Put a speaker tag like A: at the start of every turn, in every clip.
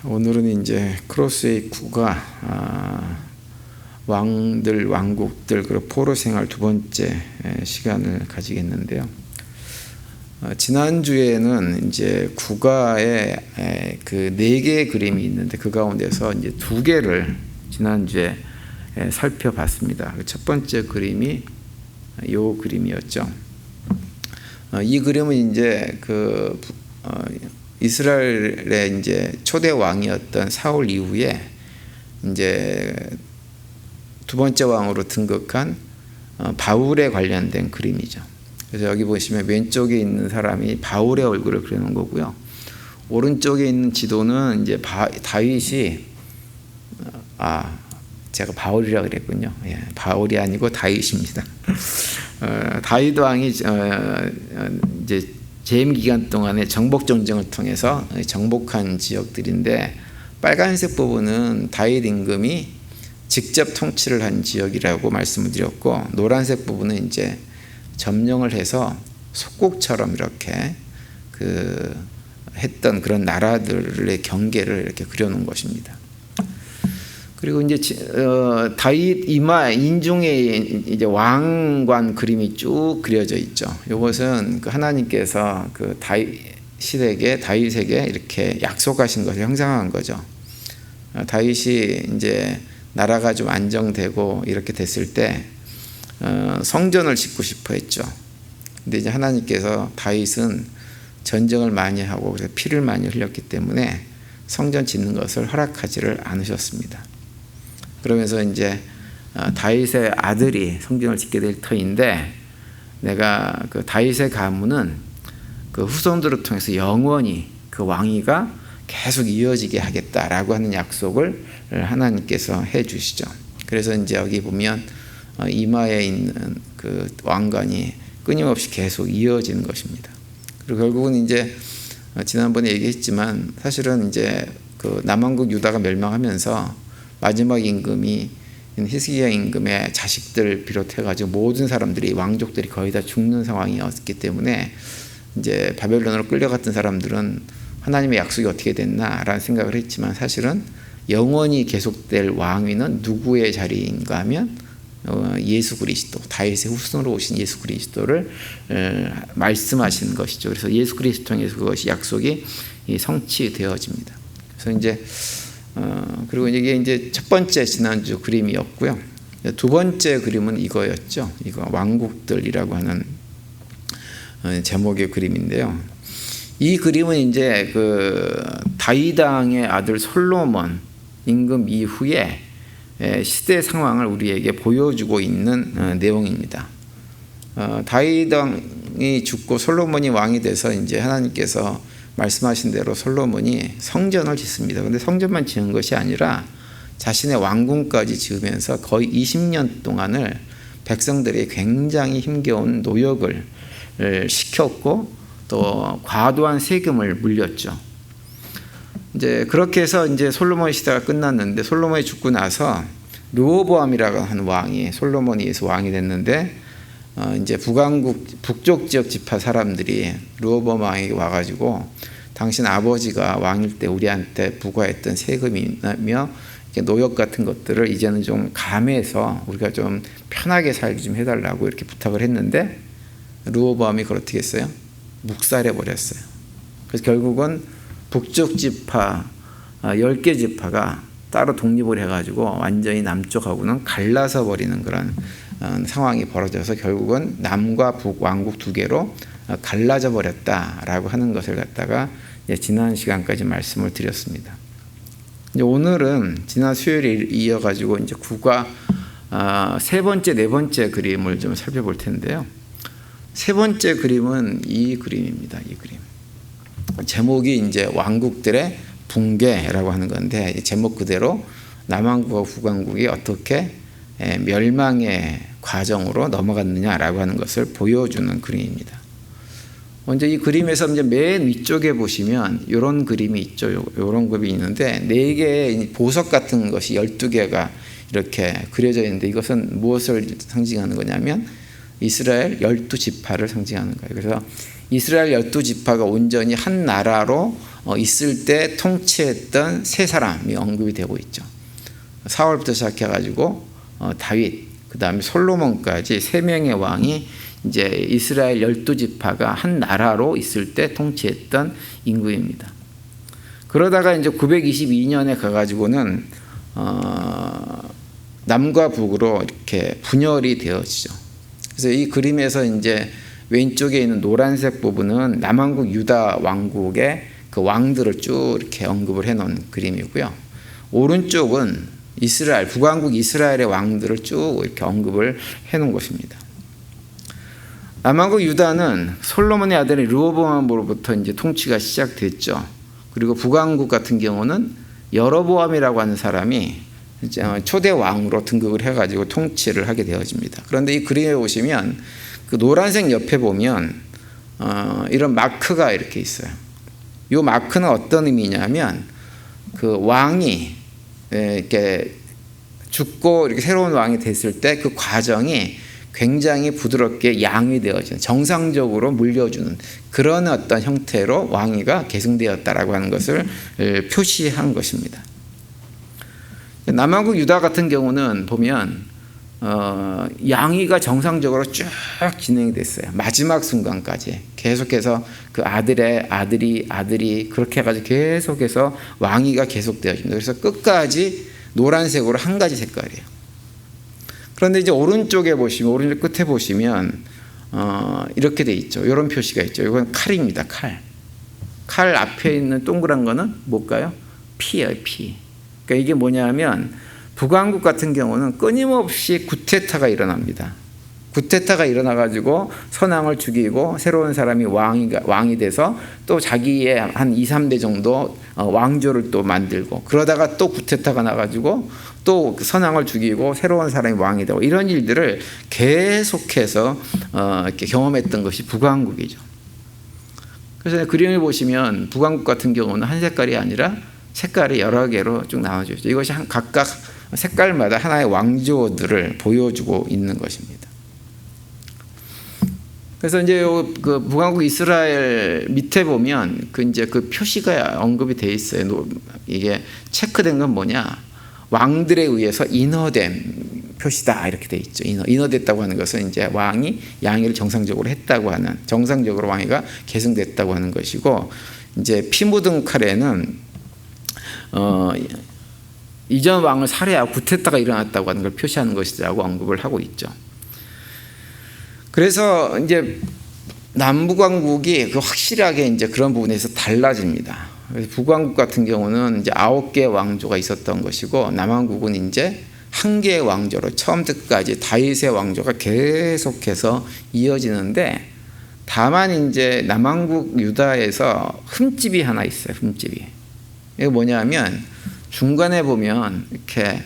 A: 오늘은 이제 크로스의 구가 왕들, 왕국들 그리고 포로 생활 두 번째 시간을 가지겠는데요. 지난주에는 이제 국가의 그 4개의 그림이 있는데 그 가운데서 이제 2개를 지난주에 살펴봤습니다. 첫 번째 그림이 이 그림이었죠. 이 그림은 이제 그 이스라엘의 이제 초대 왕이었던 사울 이후에 이제 두 번째 왕으로 등극한 바울에 관련된 그림이죠. 그래서 여기 보시면 왼쪽에 있는 사람이 바울의 얼굴을 그려놓은 거고요. 오른쪽에 있는 지도는 이제 다윗이 제가 바울이라 그랬군요. 예, 바울이 아니고 다윗입니다. 다윗 왕이 이제 재임 기간 동안에 정복 전쟁을 통해서 정복한 지역들인데 빨간색 부분은 다윗 임금이 직접 통치를 한 지역이라고 말씀을 드렸고 노란색 부분은 이제 점령을 해서 속국처럼 이렇게 했던 그런 나라들의 경계를 이렇게 그려놓은 것입니다. 그리고 이제 다윗 이마 인중에 이제 왕관 그림이 쭉 그려져 있죠. 이것은 하나님께서 다윗에게 이렇게 약속하신 것을 형상화한 거죠. 다윗이 이제 나라가 좀 안정되고 이렇게 됐을 때 성전을 짓고 싶어 했죠. 근데 이제 하나님께서 다윗은 전쟁을 많이 하고 그래서 피를 많이 흘렸기 때문에 성전 짓는 것을 허락하지를 않으셨습니다. 그러면서 이제 다윗의 아들이 성전을 짓게 될 터인데 내가 그 다윗의 가문은 그 후손들을 통해서 영원히 그 왕위가 계속 이어지게 하겠다라고 하는 약속을 하나님께서 해 주시죠. 그래서 이제 여기 보면 이마에 있는 그 왕관이 끊임없이 계속 이어지는 것입니다. 그리고 결국은 이제 지난번에 얘기했지만 사실은 이제 그 남왕국 유다가 멸망하면서 마지막 임금이 히스기야 임금의 자식들 비롯해가지고 모든 사람들이 왕족들이 거의 다 죽는 상황이었기 때문에 이제 바벨론으로 끌려갔던 사람들은 하나님의 약속이 어떻게 됐나라는 생각을 했지만 사실은 영원히 계속될 왕위는 누구의 자리인가 하면 예수 그리스도, 다윗의 후손으로 오신 예수 그리스도를 말씀하시는 것이죠. 그래서 예수 그리스도 통해서 그것이 약속이 성취되어집니다. 그래서 이제 그리고 이게 이제 첫 번째 지난주 그림이었고요. 두 번째 그림은 이거였죠. 이거 왕국들이라고 하는 제목의 그림인데요. 이 그림은 이제 그 다윗 왕의 아들 솔로몬 임금 이후에 시대 상황을 우리에게 보여주고 있는 내용입니다. 다윗 왕이 죽고 솔로몬이 왕이 돼서 이제 하나님께서 말씀하신 대로 솔로몬이 성전을 짓습니다. 그런데 성전만 지은 것이 아니라 자신의 왕궁까지 지으면서 거의 20년 동안을 백성들이 굉장히 힘겨운 노역을 시켰고 또 과도한 세금을 물렸죠. 이제 그렇게 해서 이제 솔로몬 시대가 끝났는데 솔로몬이 죽고 나서 르호보암이라고 하는 왕이 솔로몬에 의해서 왕이 됐는데 이제 북쪽 지역 지파 사람들이 르호보암 왕에게 와가지고 당신 아버지가 왕일 때 우리한테 부과했던 세금이며 노역 같은 것들을 이제는 좀 감해서 우리가 좀 편하게 살게 좀 해달라고 이렇게 부탁을 했는데 르호보암이 그걸 어떻게 했어요? 묵살해 버렸어요. 그래서 결국은 북쪽 지파 10개 지파가 따로 독립을 해가지고 완전히 남쪽하고는 갈라서 버리는 그런 상황이 벌어져서 결국은 남과 북 왕국 2개로 갈라져 버렸다라고 하는 것을 갖다가 지난 시간까지 말씀을 드렸습니다. 이제 오늘은 지난 수요일에 이어가지고 이제 국가 세 번째, 네 번째 그림을 좀 살펴볼 텐데요. 세 번째 그림은 이 그림입니다. 이 그림. 제목이 이제 왕국들의 붕괴라고 하는 건데 제목 그대로 남왕국과 북왕국이 어떻게 멸망의 과정으로 넘어갔느냐라고 하는 것을 보여주는 그림입니다. 먼저 이 그림에서 이제 맨 위쪽에 보시면 이런 그림이 있죠. 이런 그림이 있는데 4개의 보석 같은 것이 12개가 이렇게 그려져 있는데 이것은 무엇을 상징하는 거냐면 이스라엘 12지파를 상징하는 거예요. 그래서 이스라엘 12지파가 온전히 한 나라로 있을 때 통치했던 세 사람이 언급이 되고 있죠. 사울부터 시작해가지고 다윗, 그 다음에 솔로몬까지 세 명의 왕이 이제 이스라엘 12지파가 한 나라로 있을 때 통치했던 인구입니다. 그러다가 이제 922년에 가가지고는 남과 북으로 이렇게 분열이 되어지죠. 그래서 이 그림에서 이제 왼쪽에 있는 노란색 부분은 남왕국 유다 왕국의 그 왕들을 쭉 이렇게 언급을 해놓은 그림이고요. 오른쪽은 이스라엘, 북왕국 이스라엘의 왕들을 쭉 이렇게 언급을 해놓은 것입니다. 남왕국 유다는 솔로몬의 아들인 르호보암으로부터 이제 통치가 시작됐죠. 그리고 북왕국 같은 경우는 여로보암이라고 하는 사람이 초대 왕으로 등극을 해가지고 통치를 하게 되어집니다. 그런데 이 그림에 보시면 그 노란색 옆에 보면 이런 마크가 이렇게 있어요. 이 마크는 어떤 의미냐면 그 왕이 이렇게 죽고 이렇게 새로운 왕이 됐을 때 그 과정이 굉장히 부드럽게 양위되어지는, 정상적으로 물려주는 그런 어떤 형태로 왕위가 계승되었다라고 하는 것을 표시한 것입니다. 남왕국 유다 같은 경우는 보면 양위가 정상적으로 쭉 진행이 됐어요. 마지막 순간까지 계속해서 그 아들이 그렇게 해가지고 계속해서 왕위가 계속되어집니다. 그래서 끝까지 노란색으로 한 가지 색깔이에요. 그런데 이제 오른쪽 끝에 보시면 이렇게 돼 있죠. 이런 표시가 있죠. 이건 칼입니다. 칼 앞에 있는 동그란 거는 뭘까요? 피예요, 피. 그러니까 이게 뭐냐면 북왕국 같은 경우는 끊임없이 구테타가 일어납니다. 구테타가 일어나가지고 선왕을 죽이고 새로운 사람이 왕이 돼서 또 자기의 한 2, 3대 정도 왕조를 또 만들고, 그러다가 또 구테타가 나가지고 또 선왕을 죽이고 새로운 사람이 왕이 되고, 이런 일들을 계속해서 이렇게 경험했던 것이 북왕국이죠. 그래서 그림을 보시면 북왕국 같은 경우는 한 색깔이 아니라 색깔이 여러 개로 쭉 나눠져 있죠. 이것이 각각 색깔마다 하나의 왕조들을 보여주고 있는 것입니다. 그래서 이제 그 북왕국 이스라엘 밑에 보면 그 표시가 언급이 돼 있어요. 이게 체크된 건 뭐냐? 왕들에 의해서 인허된 표시다, 이렇게 돼 있죠. 인허됐다고 하는 것은 이제 왕이 양위를 정상적으로 했다고 하는, 정상적으로 왕위가 계승됐다고 하는 것이고, 이제 피 묻은 칼에는 이전 왕을 살해하고 구테타가 일어났다고 하는 걸 표시하는 것이라고 언급을 하고 있죠. 그래서 이제 남북왕국이 확실하게 이제 그런 부분에서 달라집니다. 그래서 북왕국 같은 경우는 이제 9개의 왕조가 있었던 것이고, 남왕국은 이제 1개의 왕조로 처음부터 끝까지 다윗의 왕조가 계속해서 이어지는데, 다만 이제 남왕국 유다에서 흠집이 하나 있어요. 흠집이. 이게 뭐냐면 중간에 보면 이렇게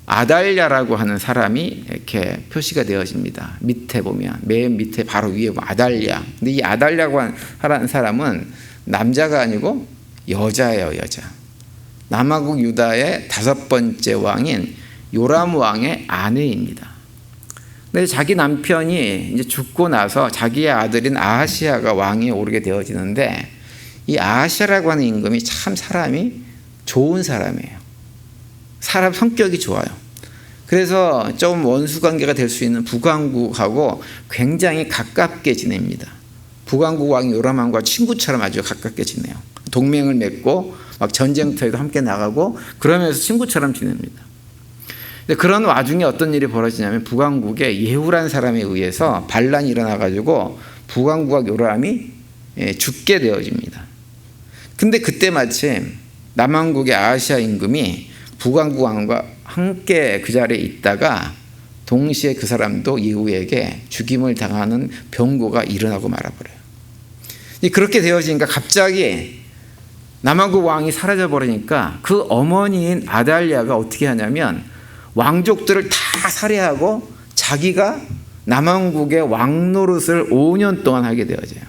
A: 아달랴라고 하는 사람이 이렇게 표시가 되어집니다. 밑에 보면 맨 밑에 바로 위에 보면 아달랴. 근데 이 아달랴라고 하는 사람은 남자가 아니고 여자예요, 여자. 남왕국 유다의 5번째 왕인 요람 왕의 아내입니다. 근데 자기 남편이 이제 죽고 나서 자기의 아들인 아하시아가 왕위에 오르게 되어지는데, 이 아하시아라고 하는 임금이 참 사람이 좋은 사람이에요. 사람 성격이 좋아요. 그래서 좀 원수 관계가 될 수 있는 북왕국하고 굉장히 가깝게 지냅니다. 북왕국 왕이 요람 왕과 친구처럼 아주 가깝게 지내요. 동맹을 맺고 막 전쟁터에도 함께 나가고 그러면서 친구처럼 지냅니다. 그런 와중에 어떤 일이 벌어지냐면 북왕국의 예후라는 사람에 의해서 반란이 일어나가지고 북왕국과 요람이 죽게 되어집니다. 근데 그때 마침 남왕국의 아하시아 임금이 북왕국 왕과 함께 그 자리에 있다가 동시에 그 사람도 예후에게 죽임을 당하는 병고가 일어나고 말아버려요. 그렇게 되어지니까 갑자기 남왕국 왕이 사라져 버리니까 그 어머니인 아달랴가 어떻게 하냐면 왕족들을 다 살해하고 자기가 남왕국의 왕 노릇을 5년 동안 하게 되어져요.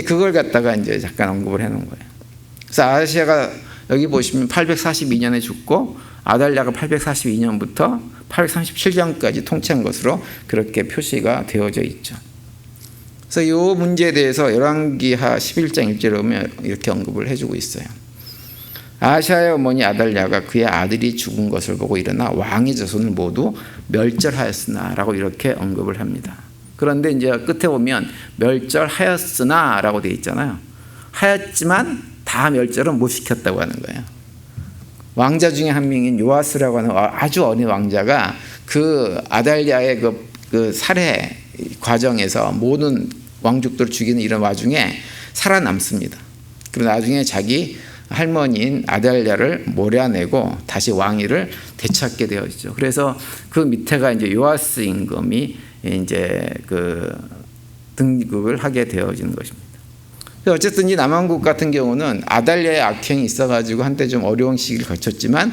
A: 그걸 갖다가 이제 잠깐 언급을 해놓은 거예요. 그래서 아하시아가 여기 보시면 842년에 죽고 아달랴가 842년부터 837년까지 통치한 것으로 그렇게 표시가 되어져 있죠. 그래서 이 문제에 대해서 열왕기하 11장 1절에 보면 이렇게 언급을 해주고 있어요. 아하시아의 어머니 아달랴가 그의 아들이 죽은 것을 보고 일어나 왕의 자손을 모두 멸절하였으나 라고 이렇게 언급을 합니다. 그런데 이제 끝에 보면 멸절하였으나 라고 되어 있잖아요. 하였지만 다 멸절은 못 시켰다고 하는 거예요. 왕자 중에 한 명인 요아스라고 하는 아주 어린 왕자가 그 아달랴의 그 살해 과정에서 모든 왕족들을 죽이는 이런 와중에 살아남습니다. 그리고 나중에 자기 할머니인 아달랴를 몰아내고 다시 왕위를 되찾게 되어지죠. 그래서 그 밑에가 이제 요아스 임금이 이제 그 등극을 하게 되어지는 것입니다. 어쨌든 이 남왕국 같은 경우는 아달랴의 악행이 있어가지고 한때 좀 어려운 시기를 거쳤지만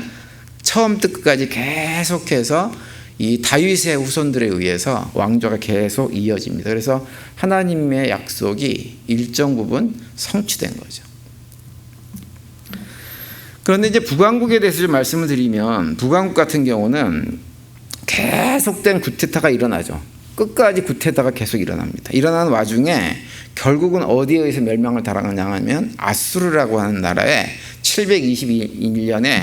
A: 처음부터 끝까지 계속해서 이 다윗의 후손들에 의해서 왕조가 계속 이어집니다. 그래서 하나님의 약속이 일정 부분 성취된 거죠. 그런데 이제 북왕국에 대해서 좀 말씀을 드리면 북왕국 같은 경우는 계속된 구테타가 일어나죠. 끝까지 구테타가 계속 일어납니다. 일어나는 와중에 결국은 어디에 의해서 멸망을 당하냐 하면 아수르라고 하는 나라에 721년에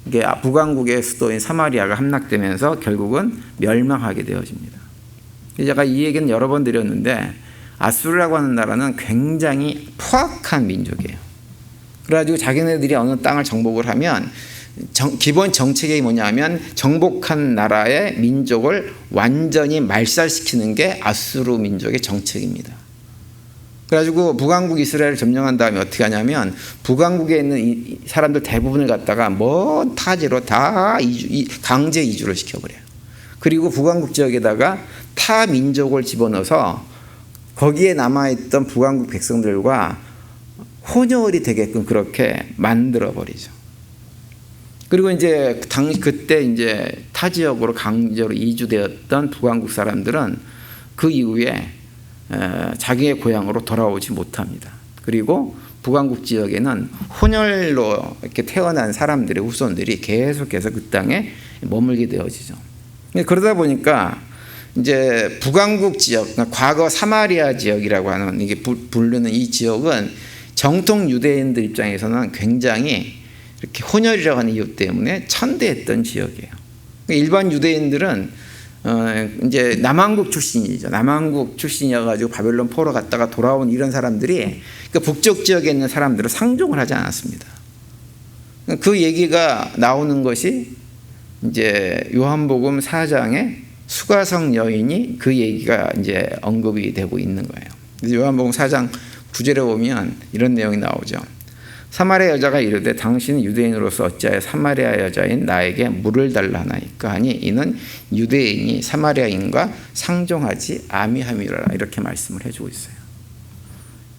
A: 이게 북왕국의 수도인 사마리아가 함락되면서 결국은 멸망하게 되어집니다. 제가 이 얘기는 여러 번 드렸는데 아수르라고 하는 나라는 굉장히 포악한 민족이에요. 그래가지고 자기네들이 어느 땅을 정복을 하면 기본 정책이 뭐냐면 정복한 나라의 민족을 완전히 말살시키는 게 아수르 민족의 정책입니다. 그래가지고 북왕국 이스라엘을 점령한 다음에 어떻게 하냐면 북왕국에 있는 이 사람들 대부분을 갖다가 먼 타지로 다 강제 이주를 시켜버려요. 그리고 북왕국 지역에다가 타 민족을 집어넣어서 거기에 남아있던 북왕국 백성들과 혼혈이 되게끔 그렇게 만들어 버리죠. 그리고 이제 그때 이제 타 지역으로 강제로 이주되었던 북왕국 사람들은 그 이후에 자기의 고향으로 돌아오지 못합니다. 그리고 북왕국 지역에는 혼혈로 이렇게 태어난 사람들의 후손들이 계속해서 그 땅에 머물게 되어지죠. 그러다 보니까 이제 북왕국 지역, 과거 사마리아 지역이라고 하는 이게 부르는 이 지역은 정통 유대인들 입장에서는 굉장히 이렇게 혼혈이라고 하는 이유 때문에 천대했던 지역이에요. 일반 유대인들은 이제 남왕국 출신이죠. 남왕국 출신이어가지고 바벨론 포로 갔다가 돌아온 이런 사람들이 그 북쪽 지역에 있는 사람들을 상종을 하지 않았습니다. 그 얘기가 나오는 것이 이제 요한복음 4장에 수가성 여인이 그 얘기가 이제 언급이 되고 있는 거예요. 요한복음 4장 9절에 보면 이런 내용이 나오죠. 사마리아 여자가 이르되 당신은 유대인으로서 어찌하여 사마리아 여자인 나에게 물을 달라 하나이까 하니 이는 유대인이 사마리아인과 상종하지 아미함이라 이렇게 말씀을 해주고 있어요.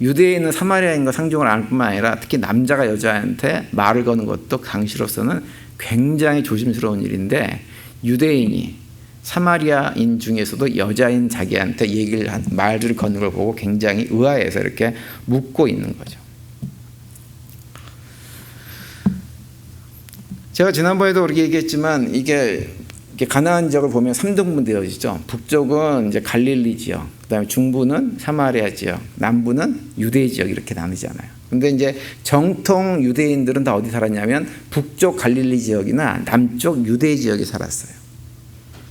A: 유대인은 사마리아인과 상종을 안 할 뿐만 아니라 특히 남자가 여자한테 말을 거는 것도 당시로서는 굉장히 조심스러운 일인데 유대인이 사마리아인 중에서도 여자인 자기한테 말을 거는 걸 보고 굉장히 의아해서 이렇게 묻고 있는 거죠. 제가 지난번에도 그렇게 얘기했지만 이게 가나안 지역을 보면 3등분 되어지죠. 북쪽은 이제 갈릴리 지역, 그다음에 중부는 사마리아 지역, 남부는 유대 지역 이렇게 나누잖아요. 근데 이제 정통 유대인들은 다 어디 살았냐면 북쪽 갈릴리 지역이나 남쪽 유대 지역에 살았어요.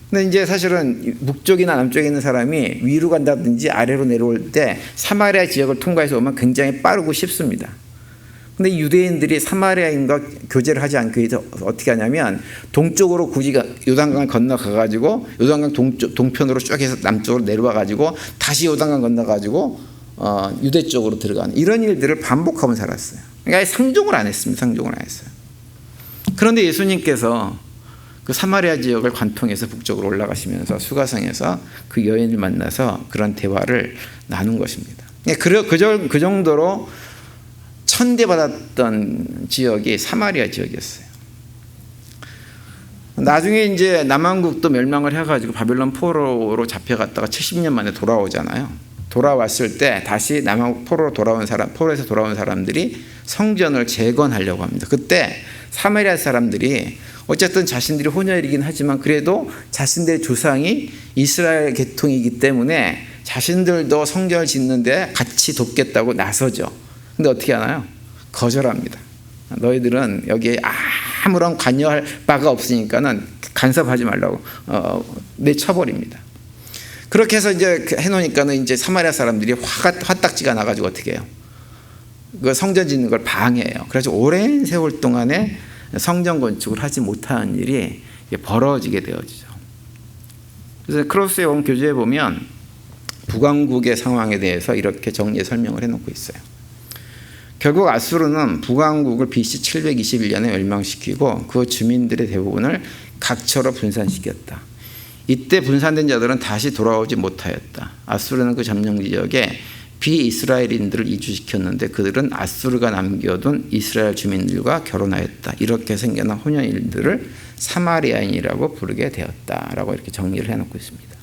A: 근데 이제 사실은 북쪽이나 남쪽에 있는 사람이 위로 간다든지 아래로 내려올 때 사마리아 지역을 통과해서 오면 굉장히 빠르고 쉽습니다. 근데 유대인들이 사마리아인과 교제를 하지 않기 위해서 어떻게 하냐면 동쪽으로 굳이 요단강을 건너가가지고 요단강 동편으로 쭉 해서 남쪽으로 내려와가지고 다시 요단강 건너가지고 유대 쪽으로 들어가는 이런 일들을 반복하며 살았어요. 그러니까 상종을 안 했습니다. 상종을 안 했어요. 그런데 예수님께서 그 사마리아 지역을 관통해서 북쪽으로 올라가시면서 수가성에서 그 여인을 만나서 그런 대화를 나눈 것입니다. 그 정도로 천대받았던 지역이 사마리아 지역이었어요. 나중에 이제 남왕국도 멸망을 해가지고 바벨론 포로로 잡혀갔다가 70년 만에 돌아오잖아요. 돌아왔을 때 다시 남왕국 포로에서 돌아온 사람들이 성전을 재건하려고 합니다. 그때 사마리아 사람들이 어쨌든 자신들이 혼혈이긴 하지만 그래도 자신들의 조상이 이스라엘 계통이기 때문에 자신들도 성전을 짓는데 같이 돕겠다고 나서죠. 근데 어떻게 하나요? 거절합니다. 너희들은 여기에 아무런 관여할 바가 없으니까는 간섭하지 말라고 내쳐버립니다. 그렇게 해서 이제 해놓으니까는 이제 사마리아 사람들이 화딱지가 나가지고 어떻게 해요? 그 성전 짓는 걸 방해해요. 그래서 오랜 세월 동안에 성전 건축을 하지 못한 일이 벌어지게 되어지죠. 그래서 크로스에 온 교재에 보면 북왕국의 상황에 대해서 이렇게 정리해 설명을 해놓고 있어요. 결국 아수르는 북왕국을 BC 721년에 멸망시키고 그 주민들의 대부분을 각처로 분산시켰다. 이때 분산된 자들은 다시 돌아오지 못하였다. 아수르는 그 점령 지역에 비이스라엘인들을 이주시켰는데 그들은 아수르가 남겨둔 이스라엘 주민들과 결혼하였다. 이렇게 생겨난 혼연인들을 사마리아인이라고 부르게 되었다라고 이렇게 정리를 해놓고 있습니다.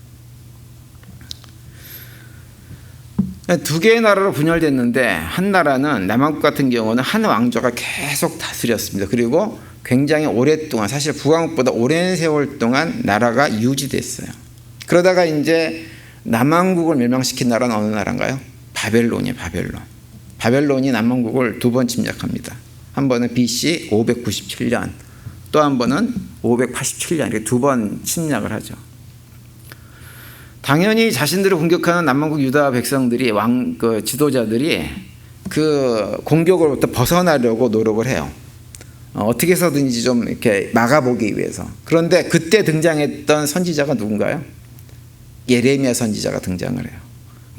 A: 두 개의 나라로 분열됐는데 한 나라는 남왕국 같은 경우는 한 왕조가 계속 다스렸습니다. 그리고 굉장히 오랫동안, 사실 북왕국보다 오랜 세월 동안 나라가 유지됐어요. 그러다가 이제 남왕국을 멸망시킨 나라는 어느 나라인가요? 바벨론이에요. 바벨론이 남왕국을 두 번 침략합니다. 한 번은 BC 597년, 또 한 번은 587년, 이렇게 두 번 침략을 하죠. 당연히 자신들을 공격하는 남왕국 유다 백성들이 지도자들이 그 공격으로부터 벗어나려고 노력을 해요. 어떻게 해서든지 좀 이렇게 막아보기 위해서. 그런데 그때 등장했던 선지자가 누군가요? 예레미야 선지자가 등장을 해요.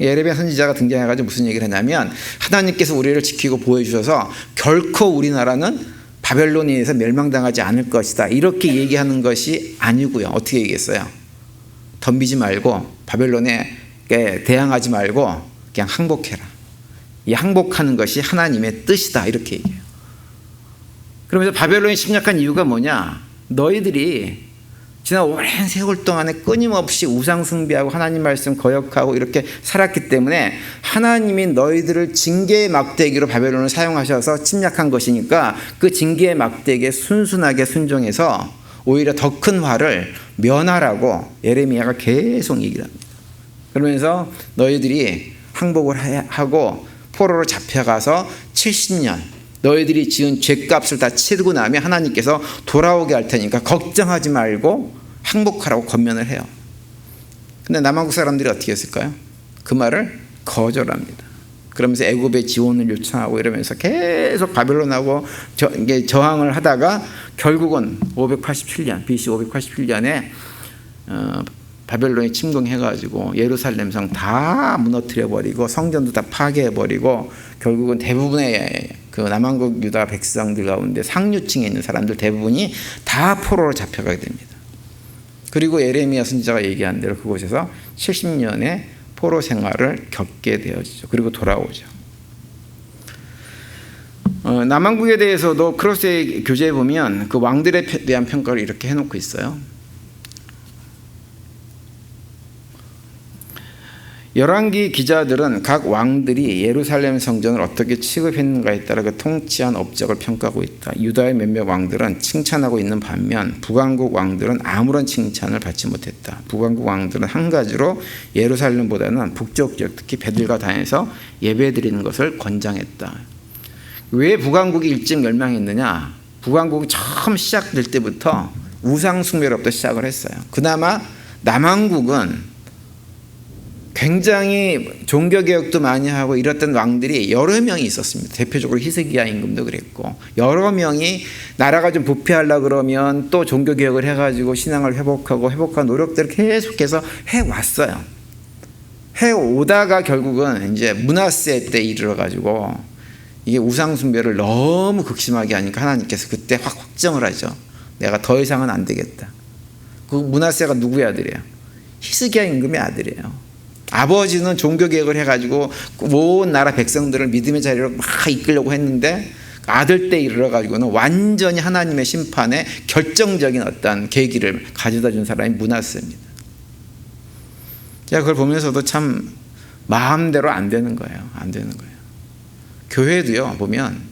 A: 예레미야 선지자가 등장해가지고 무슨 얘기를 했냐면 하나님께서 우리를 지키고 보호해주셔서 결코 우리나라는 바벨론에 의해서 멸망당하지 않을 것이다. 이렇게 얘기하는 것이 아니고요. 어떻게 얘기했어요? 덤비지 말고 바벨론에 대항하지 말고 그냥 항복해라. 이 항복하는 것이 하나님의 뜻이다. 이렇게 얘기해요. 그러면서 바벨론이 침략한 이유가 뭐냐? 너희들이 지난 오랜 세월 동안에 끊임없이 우상 숭배하고 하나님 말씀 거역하고 이렇게 살았기 때문에 하나님이 너희들을 징계의 막대기로 바벨론을 사용하셔서 침략한 것이니까 그 징계의 막대기에 순순하게 순종해서 오히려 더 큰 화를 면하라고 예레미야가 계속 얘기를 합니다. 그러면서 너희들이 항복을 하고 포로로 잡혀가서 70년 너희들이 지은 죄값을 다 치르고 나면 하나님께서 돌아오게 할 테니까 걱정하지 말고 항복하라고 권면을 해요. 근데 남한국 사람들이 어떻게 했을까요? 그 말을 거절합니다. 그러면서 애굽의 지원을 요청하고 이러면서 계속 바벨론하고 저항을 하다가 결국은 587년 BC 587년에 바벨론이 침공해가지고 예루살렘 성 다 무너뜨려버리고 성전도 다 파괴해버리고 결국은 대부분의 그 남왕국 유다 백성들 가운데 상류층에 있는 사람들 대부분이 다 포로로 잡혀가게 됩니다. 그리고 예레미야 선지자가 얘기한 대로 그곳에서 70년의 포로 생활을 겪게 되어지죠. 그리고 돌아오죠. 남왕국에 대해서도 크로스의 교재에 보면 그 왕들에 대한 평가를 이렇게 해놓고 있어요. 열왕기 기자들은 각 왕들이 예루살렘 성전을 어떻게 취급했는가에 따라 그 통치한 업적을 평가하고 있다. 유다의 몇몇 왕들은 칭찬하고 있는 반면 북왕국 왕들은 아무런 칭찬을 받지 못했다. 북왕국 왕들은 한 가지로 예루살렘보다는 북쪽 지역 특히 베들과 단에서 예배드리는 것을 권장했다. 왜 북왕국이 일찍 멸망했느냐? 북왕국이 처음 시작될 때부터 우상 숭배로부터 시작을 했어요. 그나마 남왕국은 굉장히 종교개혁도 많이 하고 이랬던 왕들이 여러 명이 있었습니다. 대표적으로 히스기야 임금도 그랬고 여러 명이 나라가 좀 부패하려고 그러면 또 종교개혁을 해가지고 신앙을 회복한 노력들을 계속해서 해왔어요. 해오다가 결국은 이제 므낫세 때 이르러가지고 이게 우상숭배를 너무 극심하게 하니까 하나님께서 그때 확정을 하죠. 내가 더 이상은 안 되겠다. 그 므낫세가 누구의 아들이에요? 히스기야 임금의 아들이에요. 아버지는 종교개혁을 해가지고 온 나라 백성들을 믿음의 자리로 막 이끌려고 했는데 아들 때 이르러가지고는 완전히 하나님의 심판에 결정적인 어떤 계기를 가져다 준 사람이 므낫세입니다. 제가 그걸 보면서도 참 마음대로 안 되는 거예요. 안 되는 거예요. 교회도요 보면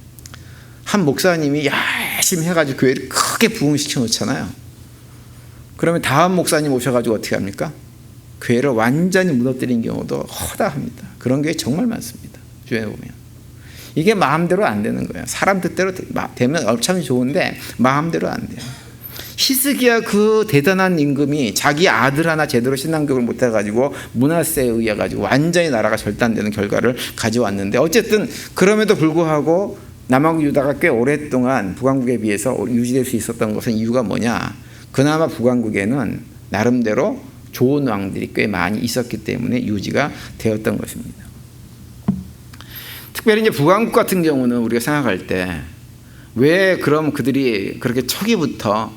A: 한 목사님이 열심히 해가지고 교회를 크게 부흥시켜 놓잖아요. 그러면 다음 목사님 오셔가지고 어떻게 합니까? 교회를 완전히 무너뜨린 경우도 허다합니다. 그런 교회 정말 많습니다. 주변에 보면. 이게 마음대로 안 되는 거예요. 사람 뜻대로 되면 참 좋은데 마음대로 안 돼요. 히스기야 그 대단한 임금이 자기 아들 하나 제대로 신앙교육을 못해가지고 문하세에 의해 가지고 완전히 나라가 절단되는 결과를 가져왔는데, 어쨌든 그럼에도 불구하고 남왕국 유다가 꽤 오랫동안 북왕국에 비해서 유지될 수 있었던 것은 이유가 뭐냐? 그나마 북왕국에는 나름대로 좋은 왕들이 꽤 많이 있었기 때문에 유지가 되었던 것입니다. 특별히 이제 북왕국 같은 경우는 우리가 생각할 때 왜 그럼 그들이 그렇게 초기부터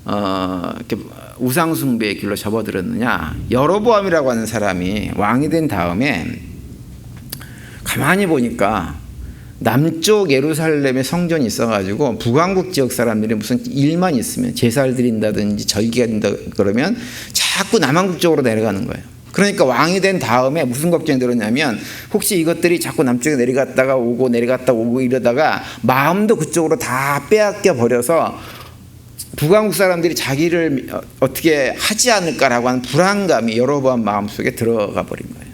A: 이렇게 우상숭배의 길로 접어들었느냐? 여로보암이라고 하는 사람이 왕이 된 다음에 가만히 보니까 남쪽 예루살렘에 성전이 있어가지고 북왕국 지역 사람들이 무슨 일만 있으면 제사를 드린다든지 절기가 된다 그러면 자꾸 남왕국 쪽으로 내려가는 거예요. 그러니까 왕이 된 다음에 무슨 걱정이 들었냐면, 혹시 이것들이 자꾸 남쪽에 내려갔다가 오고 내려갔다 오고 이러다가 마음도 그쪽으로 다 빼앗겨 버려서 북왕국 사람들이 자기를 어떻게 하지 않을까라고 하는 불안감이 여로보암 마음속에 들어가 버린 거예요.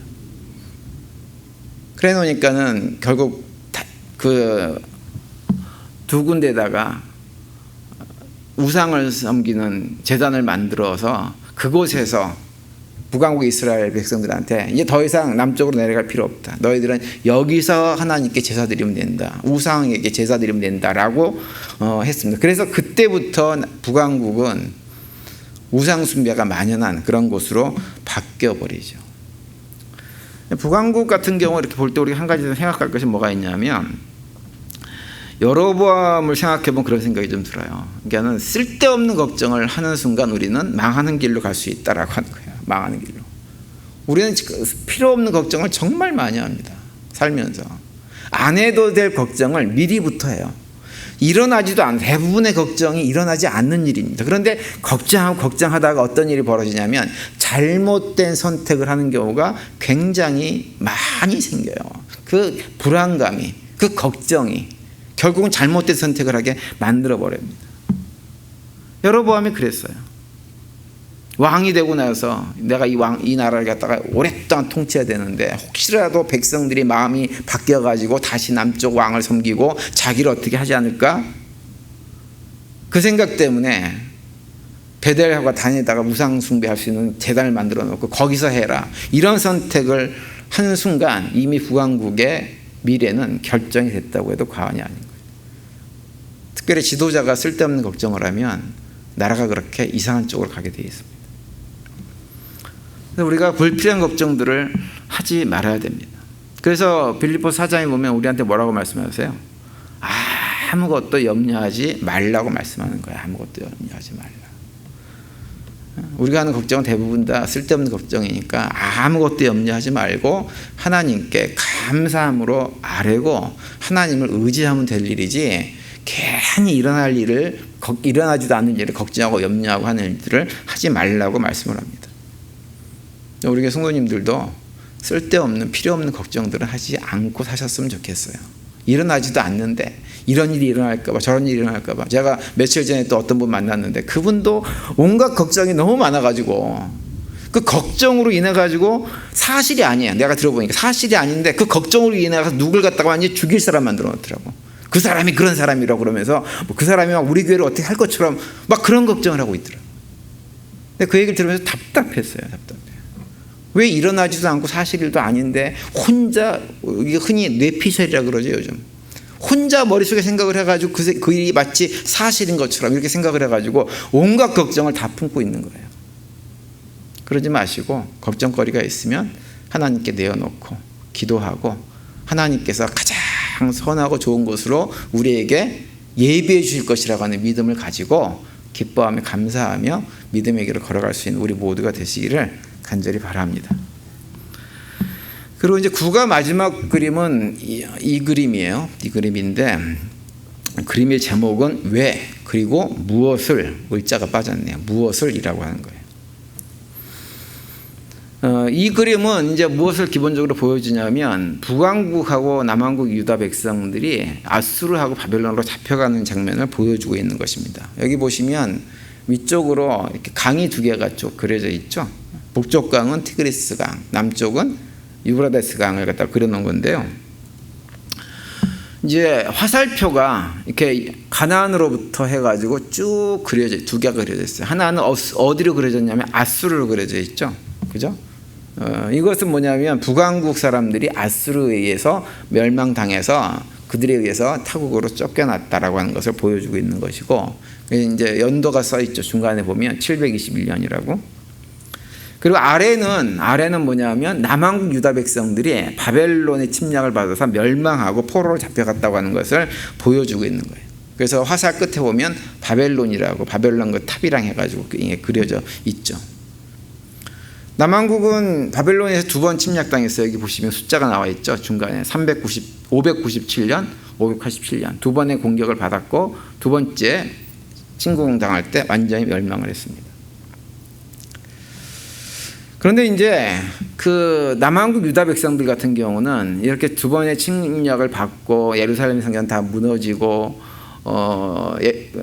A: 그래 놓으니까는 결국 그 두 군데다가 우상을 섬기는 제단을 만들어서 그곳에서 북왕국 이스라엘 백성들한테 이제 더 이상 남쪽으로 내려갈 필요 없다. 너희들은 여기서 하나님께 제사 드리면 된다. 우상에게 제사 드리면 된다라고 했습니다. 그래서 그때부터 북왕국은 우상 숭배가 만연한 그런 곳으로 바뀌어 버리죠. 북왕국 같은 경우 이렇게 볼 때 우리가 한 가지 생각할 것이 뭐가 있냐면, 여로보암을 생각해보면 그런 생각이 좀 들어요. 그러니까 쓸데없는 걱정을 하는 순간 우리는 망하는 길로 갈 수 있다라고 하는 거예요. 망하는 길로. 우리는 필요 없는 걱정을 정말 많이 합니다. 살면서. 안 해도 될 걱정을 미리부터 해요. 일어나지도 않는, 대부분의 걱정이 일어나지 않는 일입니다. 그런데 걱정하다가 어떤 일이 벌어지냐면 잘못된 선택을 하는 경우가 굉장히 많이 생겨요. 그 불안감이, 그 걱정이 결국은 잘못된 선택을 하게 만들어버립니다. 여로보암이 그랬어요. 왕이 되고 나서 내가 이 나라를 갖다가 오랫동안 통치해야 되는데 혹시라도 백성들이 마음이 바뀌어가지고 다시 남쪽 왕을 섬기고 자기를 어떻게 하지 않을까? 그 생각 때문에 베델과 단에다가 우상 숭배할 수 있는 제단을 만들어 놓고 거기서 해라. 이런 선택을 하는 순간 이미 북왕국의 미래는 결정이 됐다고 해도 과언이 아닌 거예요. 특별히 지도자가 쓸데없는 걱정을 하면 나라가 그렇게 이상한 쪽으로 가게 되어 있습니다. 그래서 우리가 불필요한 걱정들을 하지 말아야 됩니다. 그래서 빌립보서 4장에 보면 우리한테 뭐라고 말씀하세요? 아무것도 염려하지 말라고 말씀하는 거예요. 아무것도 염려하지 말라. 우리가 하는 걱정은 대부분 다 쓸데없는 걱정이니까 아무것도 염려하지 말고 하나님께 감사함으로 아뢰고 하나님을 의지하면 될 일이지, 괜히 일어나지도 않는 일을 걱정하고 염려하고 하는 일들을 하지 말라고 말씀을 합니다. 우리 교회 성도님들도 쓸데없는 필요 없는 걱정들을 하지 않고 사셨으면 좋겠어요. 일어나지도 않는데 이런 일이 일어날까 봐 저런 일이 일어날까 봐. 제가 며칠 전에 또 어떤 분 만났는데 그분도 온갖 걱정이 너무 많아가지고 그 걱정으로 인해 가지고 사실이 아니에요. 내가 들어보니까 사실이 아닌데 그 걱정으로 인해 가서 누굴 갖다가 완전히 죽일 사람 만들어 놓더라고. 그 사람이 그런 사람이라고 그러면서 그 사람이 막 우리 교회를 어떻게 할 것처럼 막 그런 걱정을 하고 있더라고. 근데 그 얘기를 들으면서 답답했어요. 왜 일어나지도 않고 사실일도 아닌데 혼자, 이게 흔히 뇌피셜이라고 그러죠 요즘. 혼자 머릿속에 생각을 해가지고 그 일이 마치 사실인 것처럼 이렇게 생각을 해가지고 온갖 걱정을 다 품고 있는 거예요. 그러지 마시고 걱정거리가 있으면 하나님께 내어놓고 기도하고 하나님께서 가장 선하고 좋은 곳으로 우리에게 예비해 주실 것이라고 하는 믿음을 가지고 기뻐하며 감사하며 믿음의 길을 걸어갈 수 있는 우리 모두가 되시기를 간절히 바랍니다. 그리고 이제 9가 마지막 그림은 이 그림이에요. 이 그림인데 그림의 제목은 왜 그리고 무엇을, 의자가 빠졌네요. 무엇을이라고 하는 거예요. 이 그림은 이제 무엇을 기본적으로 보여주냐면 북왕국하고 남왕국 유다 백성들이 아수르하고 바벨론으로 잡혀가는 장면을 보여주고 있는 것입니다. 여기 보시면 위쪽으로 이렇게 강이 두 개가 쭉 그려져 있죠. 북쪽 강은 티그리스 강, 남쪽은 유브라데스 강을 갖다 그려놓은 건데요. 이제 화살표가 이렇게 가나안으로부터 해가지고 쭉 그려져, 두 개가 그려져 있어요. 하나는 어디로 그려졌냐면 아수르로 그려져 있죠. 그죠? 이것은 뭐냐면 북왕국 사람들이 아수르에 의해서 멸망당해서 그들에 의해서 타국으로 쫓겨났다라고 하는 것을 보여주고 있는 것이고, 이제 연도가 써 있죠. 중간에 보면 721년이라고. 그리고 아래는 뭐냐면 남왕국 유다 백성들이 바벨론의 침략을 받아서 멸망하고 포로로 잡혀갔다고 하는 것을 보여주고 있는 거예요. 그래서 화살 끝에 보면 바벨론이라고, 바벨론 그 탑이랑 해가지고 그려져 있죠. 남왕국은 바벨론에서 두 번 침략당했어요. 여기 보시면 숫자가 나와 있죠. 중간에 597년, 587년 두 번의 공격을 받았고, 두 번째 침공당할 때 완전히 멸망을 했습니다. 그런데 이제 그 남왕국 유다 백성들 같은 경우는 이렇게 두 번의 침략을 받고 예루살렘 성전 다 무너지고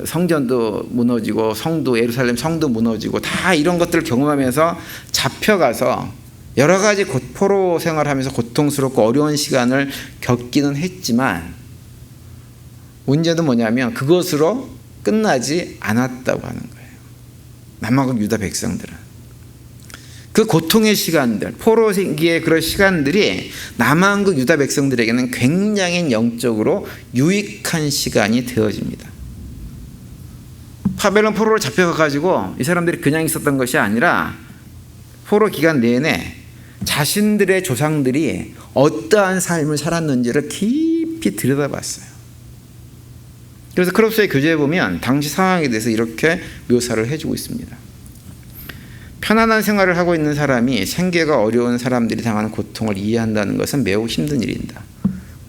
A: 성전도 무너지고 예루살렘 성도 무너지고 다 이런 것들을 경험하면서 잡혀가서 여러 가지 포로 생활하면서 고통스럽고 어려운 시간을 겪기는 했지만, 문제는 뭐냐면 그것으로 끝나지 않았다고 하는 거예요. 남왕국 유다 백성들은 그 고통의 시간들, 포로기의 그런 시간들이 남왕국 유다 백성들에게는 굉장히 영적으로 유익한 시간이 되어집니다. 바벨론 포로로 잡혀가지고 이 사람들이 그냥 있었던 것이 아니라 포로 기간 내내 자신들의 조상들이 어떠한 삶을 살았는지를 깊이 들여다봤어요. 그래서 크롭스의 교재에 보면 당시 상황에 대해서 이렇게 묘사를 해주고 있습니다. 편안한 생활을 하고 있는 사람이 생계가 어려운 사람들이 당하는 고통을 이해한다는 것은 매우 힘든 일입니다.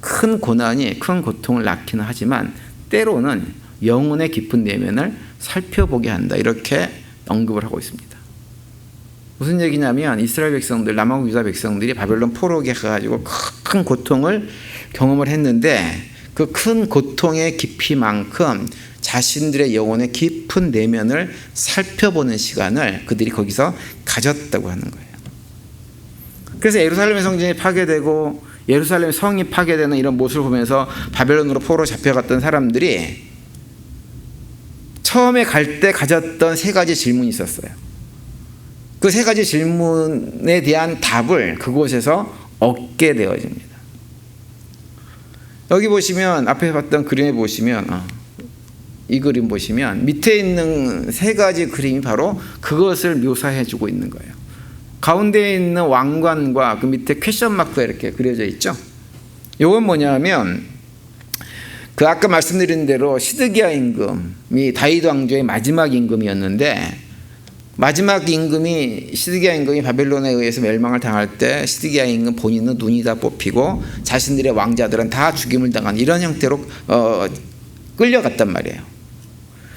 A: 큰 고난이 큰 고통을 낳기는 하지만 때로는 영혼의 깊은 내면을 살펴보게 한다, 이렇게 언급을 하고 있습니다. 무슨 얘기냐면 이스라엘 백성들, 남왕국 유다 백성들이 바벨론 포로기에 가가지고 큰 고통을 경험을 했는데 그 큰 고통의 깊이만큼 자신들의 영혼의 깊은 내면을 살펴보는 시간을 그들이 거기서 가졌다고 하는 거예요. 그래서 예루살렘 성전이 파괴되고 예루살렘 성이 파괴되는 이런 모습을 보면서 바벨론으로 포로 잡혀갔던 사람들이 처음에 갈 때 가졌던 세 가지 질문이 있었어요. 그 세 가지 질문에 대한 답을 그곳에서 얻게 되어집니다. 여기 보시면 앞에 봤던 그림에 보시면 이 그림 보시면 밑에 있는 세 가지 그림이 바로 그것을 묘사해 주고 있는 거예요. 가운데에 있는 왕관과 그 밑에 퀘션 마크가 이렇게 그려져 있죠. 이건 뭐냐면 그 아까 말씀드린 대로 시드기야 임금이 다윗 왕조의 마지막 임금이었는데, 마지막 임금이 시드기야 임금이 바벨론에 의해서 멸망을 당할 때 시드기야 임금 본인은 눈이 다 뽑히고 자신들의 왕자들은 다 죽임을 당한 이런 형태로 끌려갔단 말이에요.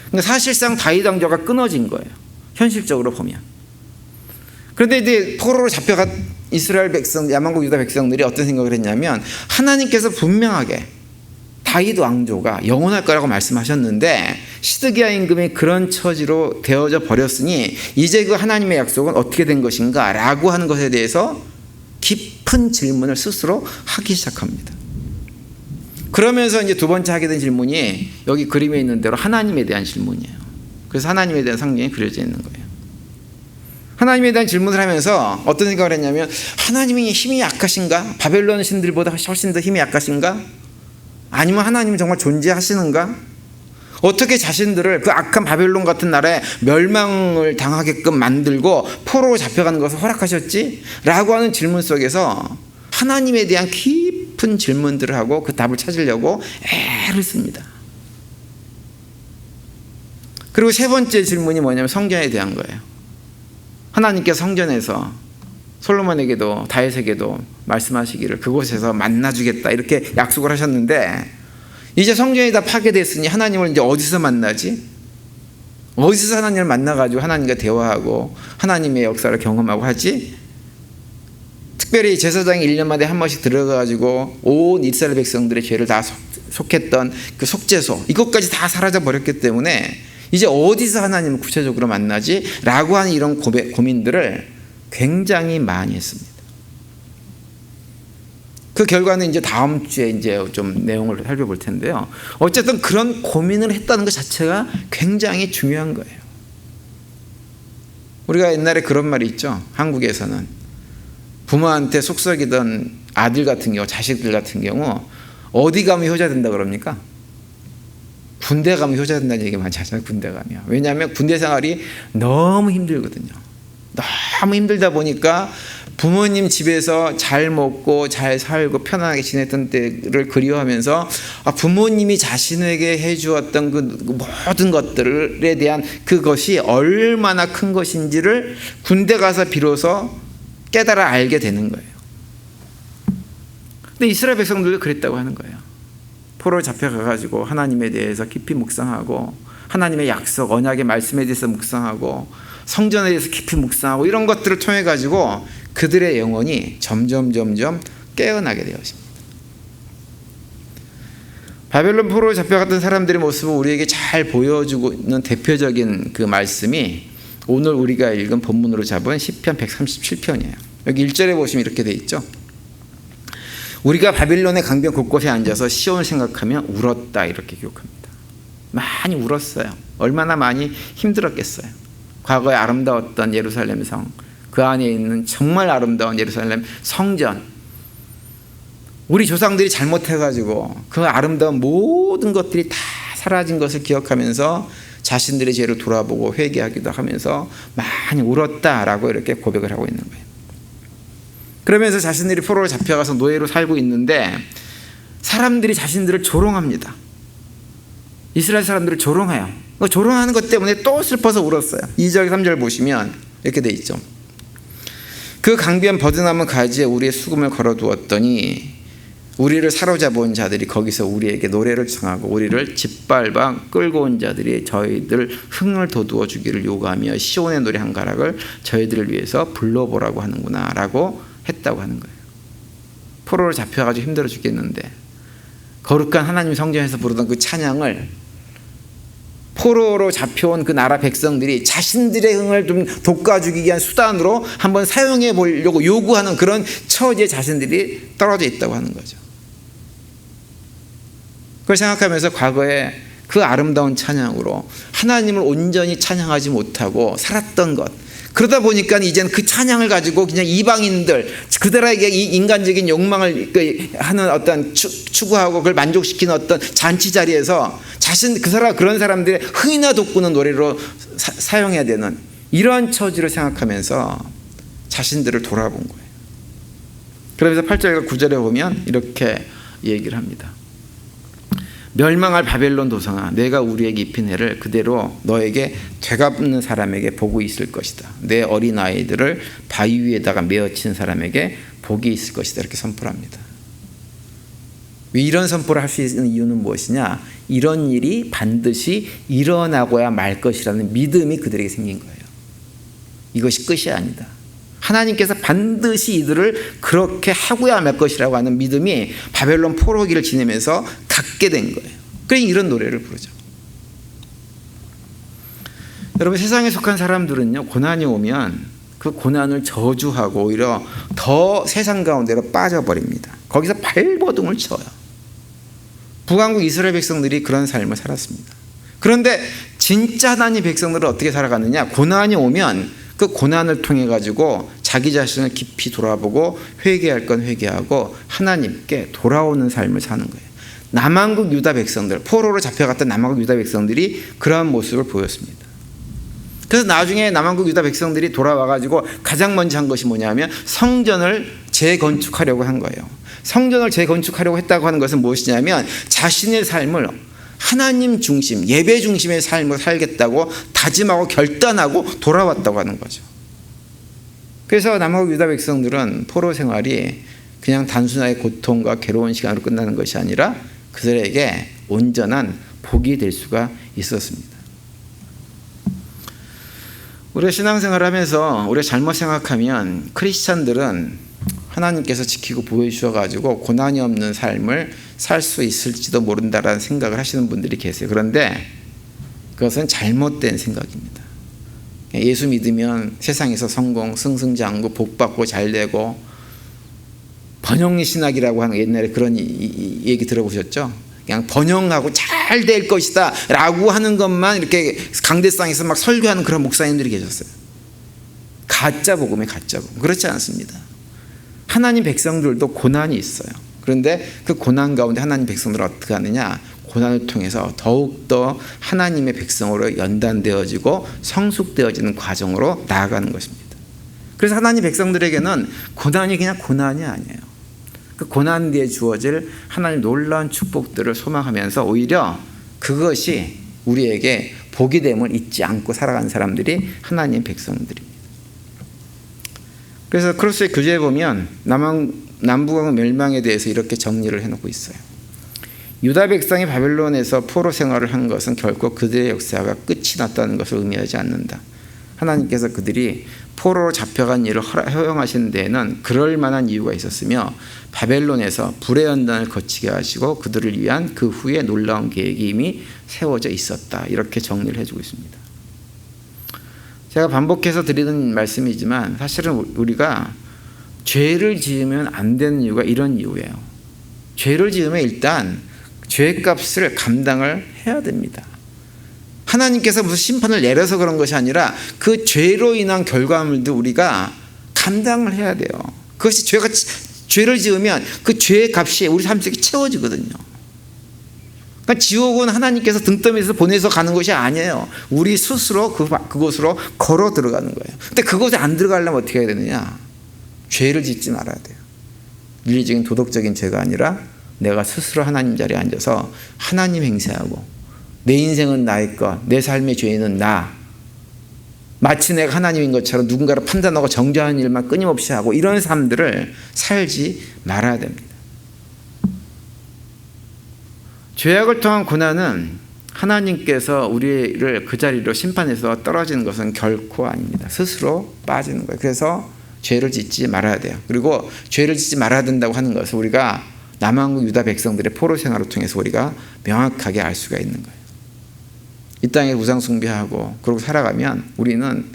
A: 그러니까 사실상 다윗 왕조가 끊어진 거예요, 현실적으로 보면. 그런데 이제 포로로 잡혀간 이스라엘 백성, 남왕국 유다 백성들이 어떤 생각을 했냐면, 하나님께서 분명하게 다윗 왕조가 영원할 거라고 말씀하셨는데 시드기야 임금이 그런 처지로 되어져 버렸으니 이제 그 하나님의 약속은 어떻게 된 것인가 라고 하는 것에 대해서 깊은 질문을 스스로 하기 시작합니다. 그러면서 이제 두 번째 하게 된 질문이 여기 그림에 있는 대로 하나님에 대한 질문이에요. 그래서 하나님에 대한 성경이 그려져 있는 거예요. 하나님에 대한 질문을 하면서 어떤 생각을 했냐면, 하나님이 힘이 약하신가? 바벨론 신들보다 훨씬 더 힘이 약하신가? 아니면 하나님은 정말 존재하시는가? 어떻게 자신들을 그 악한 바벨론 같은 나라에 멸망을 당하게끔 만들고 포로로 잡혀가는 것을 허락하셨지? 라고 하는 질문 속에서 하나님에 대한 깊은 질문들을 하고 그 답을 찾으려고 애를 씁니다. 그리고 세 번째 질문이 뭐냐면 성전에 대한 거예요. 하나님께서 성전에서 솔로몬에게도 다윗에게도 말씀하시기를 그곳에서 만나주겠다 이렇게 약속을 하셨는데, 이제 성전이 다 파괴됐으니 하나님을 이제 어디서 만나지? 어디서 하나님을 만나가지고 하나님과 대화하고 하나님의 역사를 경험하고 하지? 특별히 제사장이 1년마다 한 번씩 들어가가지고 온 이스라엘 백성들의 죄를 다 속했던 그 속죄소, 이것까지 다 사라져 버렸기 때문에 이제 어디서 하나님을 구체적으로 만나지? 라고 하는 이런 고민들을 굉장히 많이 했습니다. 그 결과는 이제 다음 주에 이제 좀 내용을 살펴볼 텐데요. 어쨌든 그런 고민을 했다는 것 자체가 굉장히 중요한 거예요. 우리가 옛날에 그런 말이 있죠. 한국에서는 부모한테 속썩이던 아들 같은 경우, 자식들 같은 경우 어디 가면 효자 된다 그럽니까? 군대 가면 효자 된다는 얘기 많이 하잖아요. 군대 가면. 왜냐하면 군대 생활이 너무 힘들거든요. 너무 힘들다 보니까 부모님 집에서 잘 먹고 잘 살고 편안하게 지냈던 때를 그리워하면서 부모님이 자신에게 해주었던 그 모든 것들에 대한 그것이 얼마나 큰 것인지를 군대 가서 비로소 깨달아 알게 되는 거예요. 근데 이스라엘 백성들도 그랬다고 하는 거예요. 포로에 잡혀가가지고 하나님에 대해서 깊이 묵상하고 하나님의 약속, 언약의 말씀에 대해서 묵상하고 성전에 대해서 깊이 묵상하고 이런 것들을 통해 가지고 그들의 영혼이 점점 깨어나게 되었습니다. 바벨론 포로에 잡혀갔던 사람들의 모습을 우리에게 잘 보여주고 있는 대표적인 그 말씀이 오늘 우리가 읽은 본문으로 잡은 시편 137편이에요. 여기 1절에 보시면 이렇게 돼 있죠. 우리가 바빌론의 강변 곳곳에 앉아서 시온을 생각하며 울었다, 이렇게 기록합니다. 많이 울었어요. 얼마나 많이 힘들었겠어요. 과거에 아름다웠던 예루살렘 성, 그 안에 있는 정말 아름다운 예루살렘 성전, 우리 조상들이 잘못해가지고 그 아름다운 모든 것들이 다 사라진 것을 기억하면서 자신들의 죄를 돌아보고 회개하기도 하면서 많이 울었다라고 이렇게 고백을 하고 있는 거예요. 그러면서 자신들이 포로로 잡혀가서 노예로 살고 있는데 사람들이 자신들을 조롱합니다. 이스라엘 사람들을 조롱해요. 조롱하는 것 때문에 또 슬퍼서 울었어요. 2절 3절 보시면 이렇게 돼 있죠. 그 강변 버드나무 가지에 우리의 수금을 걸어두었더니 우리를 사로잡아온 자들이 거기서 우리에게 노래를 청하고 우리를 짓밟아 끌고 온 자들이 저희들 흥을 돋우어 주기를 요구하며 시온의 노래 한 가락을 저희들을 위해서 불러보라고 하는구나 라고 했다고 하는 거예요. 포로로 잡혀가지고 힘들어 죽겠는데 거룩한 하나님 성전에서 부르던 그 찬양을 포로로 잡혀온 그 나라 백성들이 자신들의 흥을 좀 돋궈주기 위한 수단으로 한번 사용해 보려고 요구하는 그런 처지에 자신들이 떨어져 있다고 하는 거죠. 그걸 생각하면서 과거에 그 아름다운 찬양으로 하나님을 온전히 찬양하지 못하고 살았던 것, 그러다 보니까 이제는 그 찬양을 가지고 그냥 이방인들, 그들에게 이 인간적인 욕망을 하는 어떤 추구하고 그걸 만족시키는 어떤 잔치 자리에서 그런 사람들의 흥이나 돋구는 노래로 사용해야 되는 이러한 처지를 생각하면서 자신들을 돌아본 거예요. 그러면서 8절과 9절에 보면 이렇게 얘기를 합니다. 멸망할 바벨론 도성아, 내가 우리에게 입힌 해를 그대로 너에게 되갚는 사람에게 복이 있을 것이다. 내 어린아이들을 바위 위에다가 메어친 사람에게 복이 있을 것이다. 이렇게 선포를 합니다. 이런 선포를 할 수 있는 이유는 무엇이냐? 이런 일이 반드시 일어나고야 말 것이라는 믿음이 그들에게 생긴 거예요. 이것이 끝이 아니다. 하나님께서 반드시 이들을 그렇게 하고야 말 것이라고 하는 믿음이 바벨론 포로기를 지내면서 갖게 된 거예요. 그래서 이런 노래를 부르죠. 여러분, 세상에 속한 사람들은요, 고난이 오면 그 고난을 저주하고 오히려 더 세상 가운데로 빠져버립니다. 거기서 발버둥을 쳐요. 북왕국 이스라엘 백성들이 그런 삶을 살았습니다. 그런데 진짜 하나님 백성들은 어떻게 살아가느냐? 고난이 오면 그 고난을 통해 가지고 자기 자신을 깊이 돌아보고 회개할 건 회개하고 하나님께 돌아오는 삶을 사는 거예요. 남왕국 유다 백성들, 포로로 잡혀갔던 남왕국 유다 백성들이 그러한 모습을 보였습니다. 그래서 나중에 남왕국 유다 백성들이 돌아와 가지고 가장 먼저 한 것이 뭐냐면 성전을 재건축하려고 한 거예요. 성전을 재건축하려고 했다고 하는 것은 무엇이냐면 자신의 삶을 하나님 중심, 예배 중심의 삶을 살겠다고 다짐하고 결단하고 돌아왔다고 하는 거죠. 그래서 남왕국 유다 백성들은 포로 생활이 그냥 단순하게 고통과 괴로운 시간으로 끝나는 것이 아니라 그들에게 온전한 복이 될 수가 있었습니다. 우리가 신앙생활을 하면서 우리가 잘못 생각하면 크리스찬들은 하나님께서 지키고 보여주셔가지고 고난이 없는 삶을 살 수 있을지도 모른다라는 생각을 하시는 분들이 계세요. 그런데 그것은 잘못된 생각입니다. 예수 믿으면 세상에서 성공, 승승장구, 복받고 잘되고, 번영 신학이라고 하는 옛날에 그런 얘기 들어보셨죠? 그냥 번영하고 잘 될 것이다 라고 하는 것만 이렇게 강대상에서 막 설교하는 그런 목사님들이 계셨어요. 가짜 복음에 가짜 복음. 그렇지 않습니다. 하나님 백성들도 고난이 있어요. 그런데 그 고난 가운데 하나님 백성들은 어떻게 하느냐? 고난을 통해서 더욱더 하나님의 백성으로 연단되어지고 성숙되어지는 과정으로 나아가는 것입니다. 그래서 하나님 백성들에게는 고난이 그냥 고난이 아니에요. 그 고난 뒤에 주어질 하나님 놀라운 축복들을 소망하면서 오히려 그것이 우리에게 복이 됨을 잊지 않고 살아가는 사람들이 하나님 백성들입니다. 그래서 크로스의 교재에 보면 남북왕 멸망에 대해서 이렇게 정리를 해놓고 있어요. 유다 백성이 바벨론에서 포로 생활을 한 것은 결코 그들의 역사가 끝이 났다는 것을 의미하지 않는다. 하나님께서 그들이 포로로 잡혀간 일을 허용하신 데에는 그럴 만한 이유가 있었으며 바벨론에서 불의 연단을 거치게 하시고 그들을 위한 그 후에 놀라운 계획이 이미 세워져 있었다. 이렇게 정리를 해주고 있습니다. 제가 반복해서 드리는 말씀이지만 사실은 우리가 죄를 지으면 안 되는 이유가 이런 이유예요. 죄를 지으면 일단 죄값을 감당을 해야 됩니다. 하나님께서 무슨 심판을 내려서 그런 것이 아니라 그 죄로 인한 결과물도 우리가 감당을 해야 돼요. 그것이 죄를 지으면 그 죄의 값이 우리 삶 속에 채워지거든요. 그러니까 지옥은 하나님께서 등떠미에서 보내서 가는 것이 아니에요. 우리 스스로 그곳으로 걸어 들어가는 거예요. 근데 그곳에 안 들어가려면 어떻게 해야 되느냐? 죄를 짓지 말아야 돼요. 윤리적인 도덕적인 죄가 아니라 내가 스스로 하나님 자리에 앉아서 하나님 행세하고 내 인생은 나의 것, 내 삶의 죄인은 나. 마치 내가 하나님인 것처럼 누군가를 판단하고 정죄하는 일만 끊임없이 하고 이런 삶들을 살지 말아야 됩니다. 죄악을 통한 고난은 하나님께서 우리를 그 자리로 심판해서 떨어지는 것은 결코 아닙니다. 스스로 빠지는 거예요. 그래서 죄를 짓지 말아야 돼요. 그리고 죄를 짓지 말아야 된다고 하는 것을 우리가 남한국 유다 백성들의 포로 생활을 통해서 우리가 명확하게 알 수가 있는 거예요. 이 땅에 우상 숭배하고 그러고 살아가면 우리는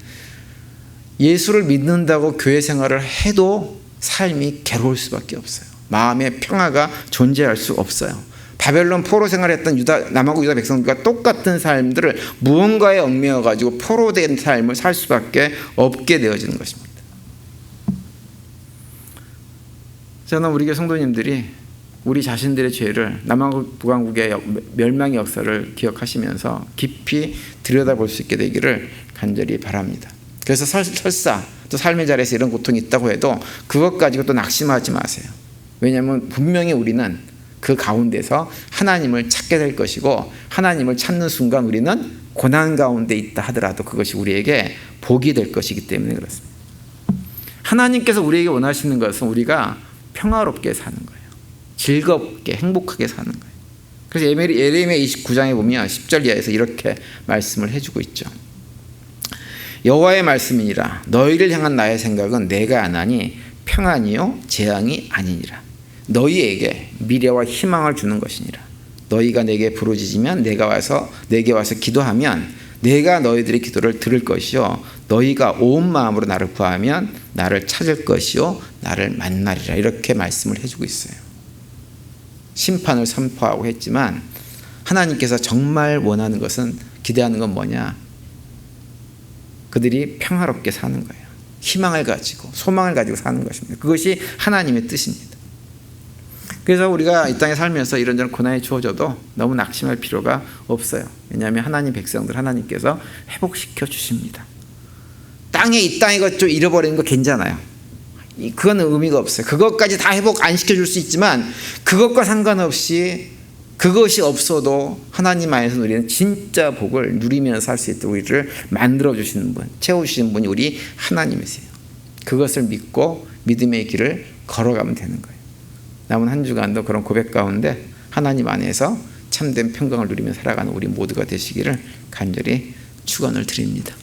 A: 예수를 믿는다고 교회 생활을 해도 삶이 괴로울 수밖에 없어요. 마음의 평화가 존재할 수 없어요. 바벨론 포로 생활했던 남한국 유다 백성들과 똑같은 삶들을 무언가에 얽매여 가지고 포로된 삶을 살 수밖에 없게 되어지는 것입니다. 저는 우리 교회 성도님들이 우리 자신들의 죄를 남한국 북한국의 멸망의 역사를 기억하시면서 깊이 들여다볼 수 있게 되기를 간절히 바랍니다. 그래서 설사 또 삶의 자리에서 이런 고통이 있다고 해도 그것 가지고 또 낙심하지 마세요. 왜냐하면 분명히 우리는 그 가운데서 하나님을 찾게 될 것이고 하나님을 찾는 순간 우리는 고난 가운데 있다 하더라도 그것이 우리에게 복이 될 것이기 때문에 그렇습니다. 하나님께서 우리에게 원하시는 것은 우리가 평화롭게 사는 거예요. 즐겁게 행복하게 사는 거예요. 그래서 예레미야 29장에 보면 10절 이하에서 이렇게 말씀을 해주고 있죠. 여호와의 말씀이니라 너희를 향한 나의 생각은 내가 안 하니 평안이요 재앙이 아니니라. 너희에게 미래와 희망을 주는 것이니라. 너희가 내게 부르짖으면 내게 와서 기도하면 내가 너희들의 기도를 들을 것이요 너희가 온 마음으로 나를 구하면 나를 찾을 것이요 나를 만나리라. 이렇게 말씀을 해주고 있어요. 심판을 선포하고 했지만 하나님께서 정말 원하는 것은 기대하는 건 뭐냐? 그들이 평화롭게 사는 거예요. 희망을 가지고 소망을 가지고 사는 것입니다. 그것이 하나님의 뜻입니다. 그래서 우리가 이 땅에 살면서 이런저런 고난이 주어져도 너무 낙심할 필요가 없어요. 왜냐하면 하나님 백성들 하나님께서 회복시켜 주십니다. 이 땅에 것 좀 잃어버리는 거 괜찮아요. 그건 의미가 없어요. 그것까지 다 회복 안 시켜줄 수 있지만 그것과 상관없이 그것이 없어도 하나님 안에서 우리는 진짜 복을 누리면서 살 수 있도록 우리를 만들어주시는 분, 채워주시는 분이 우리 하나님이세요. 그것을 믿고 믿음의 길을 걸어가면 되는 거예요. 남은 한 주간도 그런 고백 가운데 하나님 안에서 참된 평강을 누리며 살아가는 우리 모두가 되시기를 간절히 축원을 드립니다.